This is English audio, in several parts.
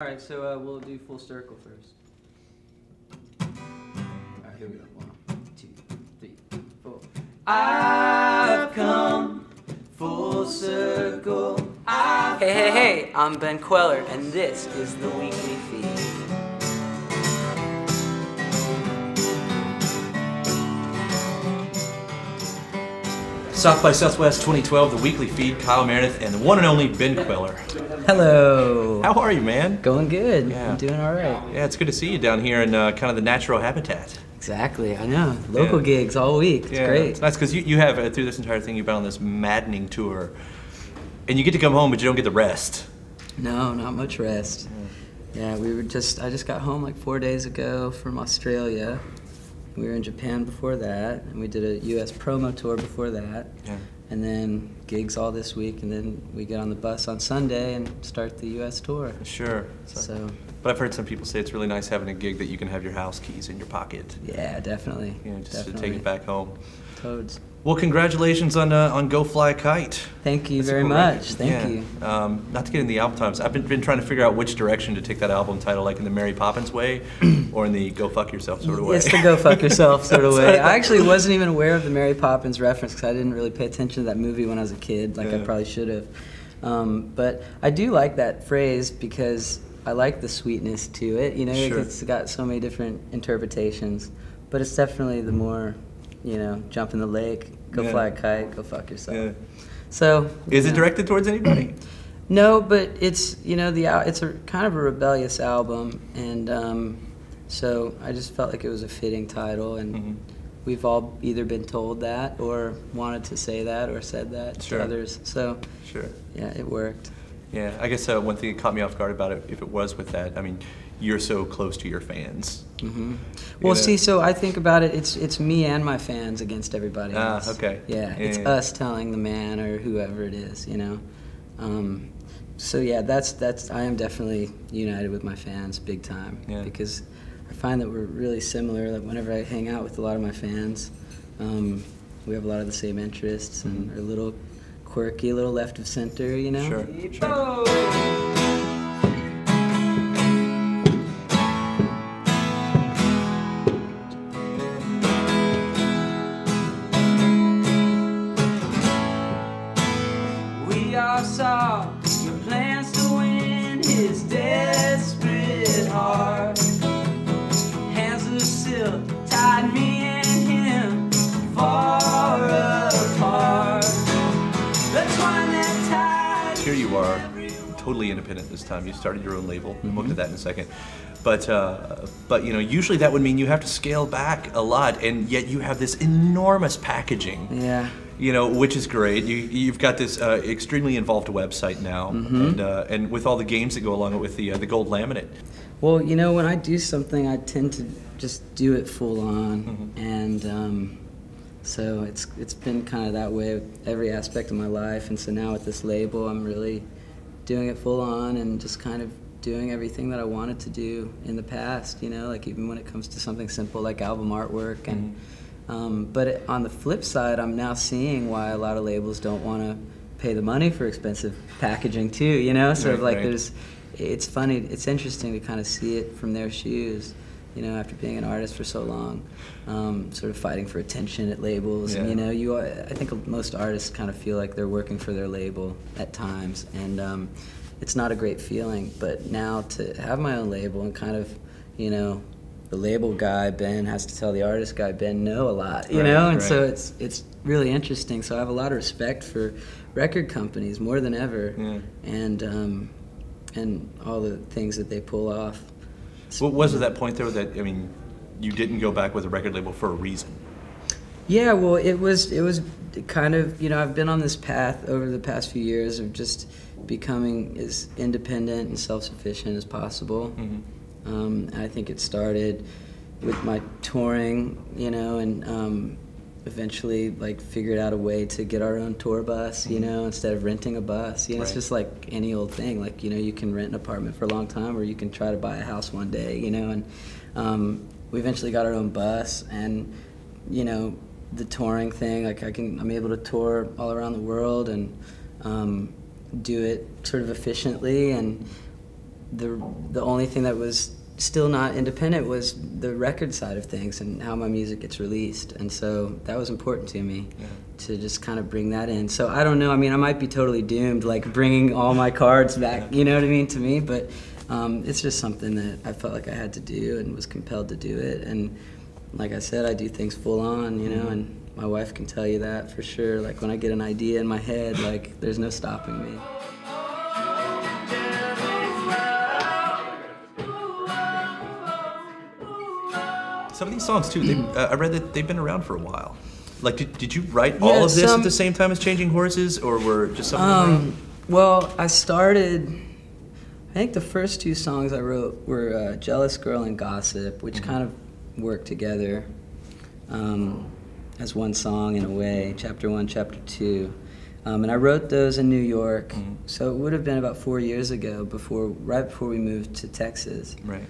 Alright, so we'll do full circle first. Alright, here we go. 1, 2, 3, 4. I've come full circle. Hey, I'm Ben Kweller, and this is the weekly feed. South by Southwest 2012, the weekly feed, Kyle, Meredith, and the one and only Ben Kweller. Hello. How are you, man? Going good. Yeah. I'm doing all right. Yeah, it's good to see you down here in kind of the natural habitat. Exactly, I know. Local gigs all week. It's great. It's nice because you have, through this entire thing, you've been on this maddening tour, and you get to come home, but you don't get the rest. No, not much rest. Yeah, I just got home like 4 days ago from Australia. We were in Japan before that, and we did a U.S. promo tour before that. Yeah. And then gigs all this week, and then we get on the bus on Sunday and start the U.S. tour. Sure. But I've heard some people say it's really nice having a gig that you can have your house keys in your pocket. Yeah, definitely. You know, just definitely. to take it back home. Toads. Well, congratulations on Go Fly a Kite. Thank you That's very cool much. record. Thank you. Not to get in the album titles, I've been trying to figure out which direction to take that album title, like in the Mary Poppins way, or in the Go Fuck Yourself sort of way. It's the Go Fuck Yourself sort of way. I actually wasn't even aware of the Mary Poppins reference because I didn't really pay attention to that movie when I was a kid, like I probably should have. But I do like that phrase because I like the sweetness to it. You know, Sure. it's got so many different interpretations. But it's definitely the more, jump in the lake, go fly a kite, go fuck yourself. Yeah. So Is it directed towards anybody? No, but it's it's a kind of a rebellious album, and so I just felt like it was a fitting title, and we've all either been told that or wanted to say that or said that to others. So yeah, it worked. Yeah, I guess one thing that caught me off guard about it, if it was with that, I mean, you're so close to your fans. Well, see, so I think about it, it's me and my fans against everybody else. Okay. Yeah, it's us telling the man or whoever it is, So yeah, that's I am definitely united with my fans big time because I find that we're really similar. Like whenever I hang out with a lot of my fans, we have a lot of the same interests and are a little quirky, a little left of center, Sure. We all saw your plans to win his desperate heart. Hands of silk tied me and him far apart. The twine that tied. Here you are, totally independent this time. You started your own label. We'll get to that in a second. But usually that would mean you have to scale back a lot, and yet you have this enormous packaging. Yeah. Which is great. You've got this extremely involved website now, and with all the games that go along with the gold laminate. Well, when I do something, I tend to just do it full on, and so it's been kind of that way with every aspect of my life. And so now with this label, I'm really doing it full on and just kind of doing everything that I wanted to do in the past. Like even when it comes to something simple like album artwork and. But on the flip side, I'm now seeing why a lot of labels don't want to pay the money for expensive packaging too, sort of like it's funny, it's interesting to kind of see it from their shoes, after being an artist for so long, sort of fighting for attention at labels. Yeah. And, I think most artists kind of feel like they're working for their label at times, and it's not a great feeling. But now to have my own label and kind of, the label guy, Ben, has to tell the artist guy, Ben, no a lot, and so it's really interesting. So I have a lot of respect for record companies more than ever, and all the things that they pull off. What was at that point though that you didn't go back with a record label for a reason? Yeah, well, it was kind of I've been on this path over the past few years of just becoming as independent and self-sufficient as possible. I think it started with my touring, and eventually figured out a way to get our own tour bus, instead of renting a bus. It's just like any old thing. Like, you can rent an apartment for a long time or you can try to buy a house one day, and we eventually got our own bus, and, the touring thing, I'm able to tour all around the world and do it sort of efficiently, and the only thing that was still not independent was the record side of things and how my music gets released. And so that was important to me, to just kind of bring that in. So I don't know, I mean, I might be totally doomed, like bringing all my cards back, you know what I mean, to me, but it's just something that I felt like I had to do and was compelled to do it. And like I said, I do things full on, you know, and my wife can tell you that for sure. Like when I get an idea in my head, like there's no stopping me. Some of these songs too, I read that they've been around for a while. Like, did you write all of this at the same time as Changing Horses, or were just some of them around? Well, I think the first two songs I wrote were Jealous Girl and Gossip, which kind of worked together as one song in a way, chapter 1, chapter 2. And I wrote those in New York, so it would have been about 4 years ago, right before we moved to Texas. Right.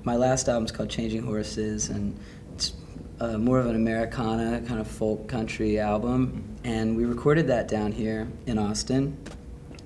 My last album's called Changing Horses, and it's more of an Americana kind of folk country album. And we recorded that down here in Austin,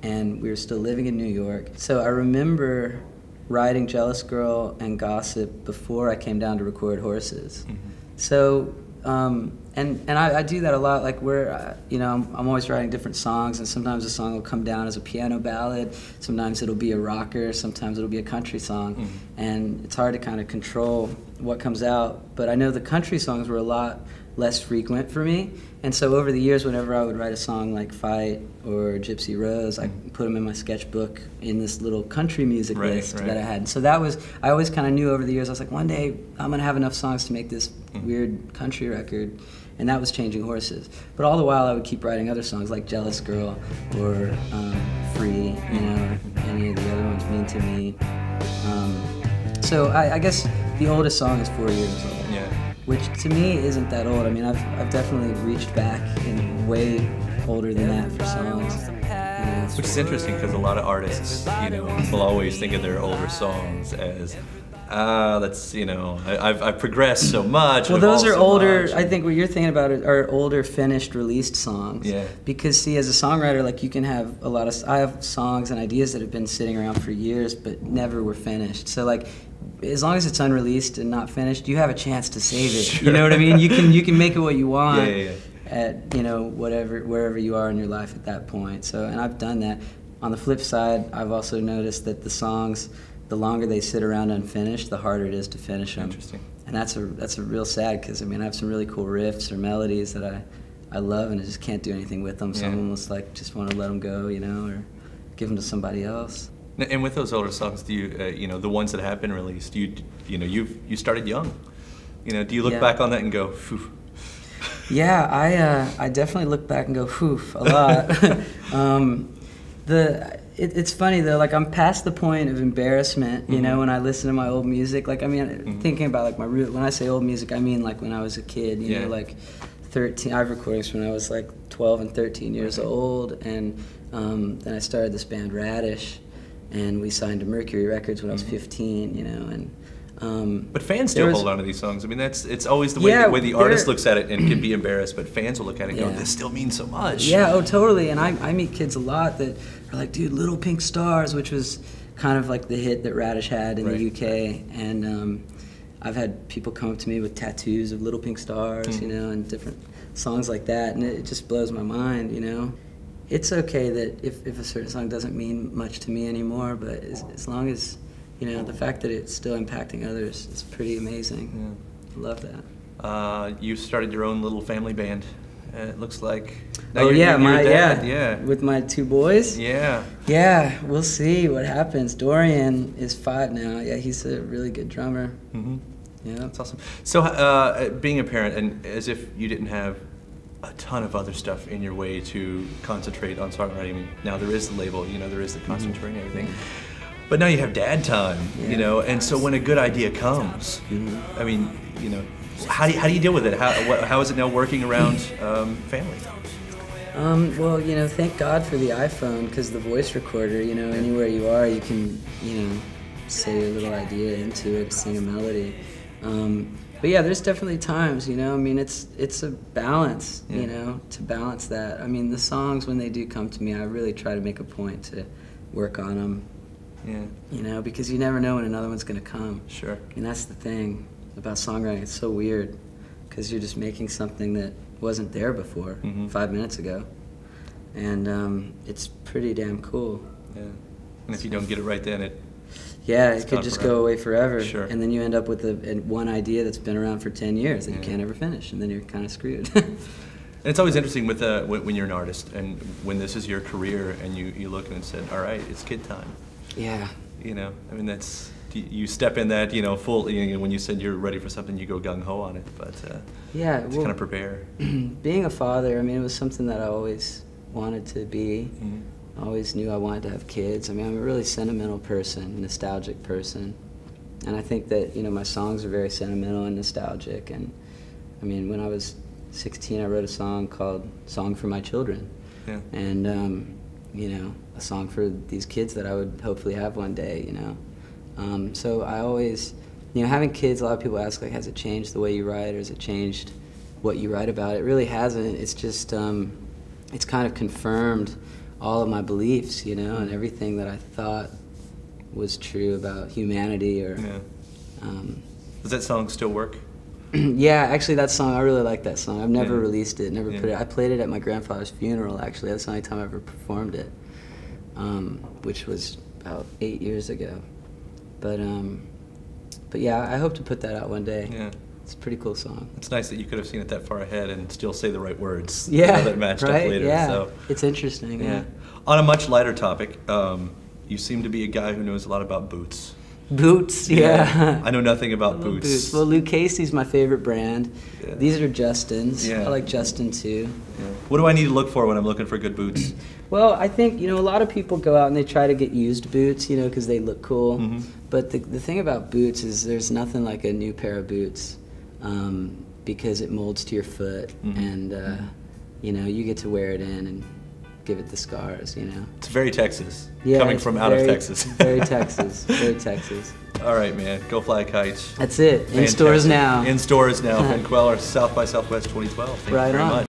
and we were still living in New York. So I remember writing Jealous Girl and Gossip before I came down to record Horses. So, and I do that a lot, like where, you know, I'm always writing different songs, and sometimes a song will come down as a piano ballad, sometimes it'll be a rocker, sometimes it'll be a country song, and it's hard to kind of control what comes out. But I know the country songs were a lot less frequent for me, and so over the years, whenever I would write a song like Fight or Gypsy Rose, I put them in my sketchbook in this little country music list that I had. And so that was, I always kind of knew over the years, I was like, one day I'm gonna have enough songs to make this weird country record, and that was Changing Horses. But all the while I would keep writing other songs like Jealous Girl or Free, you know, or any of the other ones, Mean to Me. So I guess the oldest song is 4 years old. Yeah. Which to me isn't that old. I mean, I've definitely reached back and way older than that for songs. Which is interesting because a lot of artists, you know, will always think of their older songs as, that's, you know, I've progressed so much. Well, those are older. I think what you're thinking about are older, finished, released songs. Yeah. Because see, as a songwriter, like you can have a lot of. I have songs and ideas that have been sitting around for years but never were finished. So like, as long as it's unreleased and not finished, you have a chance to save it. Sure. You know what I mean? You can make it what you want. At, you know, wherever you are in your life at that point. So, and I've done that. On the flip side, I've also noticed that the songs, the longer they sit around unfinished, the harder it is to finish them. Interesting. And that's a real sad, because I mean, I have some really cool riffs or melodies that I love, and I just can't do anything with them. So I'm almost like just want to let them go, you know, or give them to somebody else. And with those older songs, do you, you know, the ones that have been released, you you started young. You know, do you look back on that and go, phew? Yeah, I definitely look back and go, phew, a lot. It's funny though, like I'm past the point of embarrassment, you know, when I listen to my old music. Like, I mean, thinking about like my root, when I say old music, I mean like when I was a kid, you know, like 13, I have recordings when I was like 12 and 13 years old, and then I started this band Radish, and we signed to Mercury Records when I was 15, you know, and but fans still hold on to these songs. I mean, it's always the way the artist looks at it and can be embarrassed, but fans will look at it and go, this still means so much. Yeah, oh, totally. And I meet kids a lot that are like, dude, Little Pink Stars, which was kind of like the hit that Radish had in the UK. And I've had people come up to me with tattoos of Little Pink Stars, you know, and different songs like that. And it just blows my mind, you know. It's okay that if a certain song doesn't mean much to me anymore, but as long as, you know, the fact that it's still impacting others is pretty amazing. I love that. You started your own little family band. It looks like. Oh yeah, my dad, with my two boys. Yeah, we'll see what happens. Dorian is 5 now. Yeah, he's a really good drummer. Yeah, that's awesome. So being a parent, and as if you didn't have a ton of other stuff in your way to concentrate on songwriting. Now there is the label, you know, there is the concentrating and everything. But now you have dad time, you know, and so when a good idea comes, I mean, you know, how do you deal with it? How is it now working around family? Well, you know, thank God for the iPhone, because the voice recorder, you know, anywhere you are, you can, you know, say a little idea into it, sing a melody. But yeah, there's definitely times, you know, I mean, it's a balance, you know, to balance that. I mean, the songs, when they do come to me, I really try to make a point to work on them Yeah. You know, because you never know when another one's going to come. Sure. And that's the thing about songwriting. It's so weird because you're just making something that wasn't there before 5 minutes ago. And it's pretty damn cool. Yeah. And if you don't get it right then, it could just go away forever. Sure. And then you end up with one idea that's been around for 10 years that you can't ever finish, and then you're kind of screwed. And it's always interesting with when you're an artist and when this is your career and you look and said, all right, it's kid time. Yeah. You know, I mean, you step in that, full, when you said you're ready for something, you go gung-ho on it, but to kind of prepare. Being a father, I mean, it was something that I always wanted to be. I always knew I wanted to have kids. I mean, I'm a really sentimental person, nostalgic person. And I think that, my songs are very sentimental and nostalgic. And, I mean, when I was 16, I wrote a song called Song for My Children. Yeah. And, a song for these kids that I would hopefully have one day, So I always, having kids, a lot of people ask, like, has it changed the way you write or has it changed what you write about? It really hasn't. It's just, it's kind of confirmed all of my beliefs, and everything that I thought was true about humanity or... Yeah. Does that song still work? Yeah, actually that song, I really like that song. I've never released it, never put it. I played it at my grandfather's funeral, actually. That's the only time I ever performed it, which was about 8 years ago. But yeah, I hope to put that out one day. Yeah. It's a pretty cool song. It's nice that you could have seen it that far ahead and still say the right words. Yeah, that matched right? up later. Yeah, so. It's interesting. Yeah. On a much lighter topic, you seem to be a guy who knows a lot about boots. Boots, yeah. I know nothing about boots. Well, Luke Casey's my favorite brand. Yeah. These are Justin's. Yeah. I like Justin too. Yeah. What do I need to look for when I'm looking for good boots? Well, I think, a lot of people go out and they try to get used boots, because they look cool. But the thing about boots is there's nothing like a new pair of boots because it molds to your foot and, you get to wear it in and give it the scars, It's very Texas, yeah, coming from out of Texas. Very Texas, very Texas. All right, man. Go fly a kite. That's it. In Fantastic. stores now. In stores now. Ben Kweller, South by Southwest 2012. Thank you very much.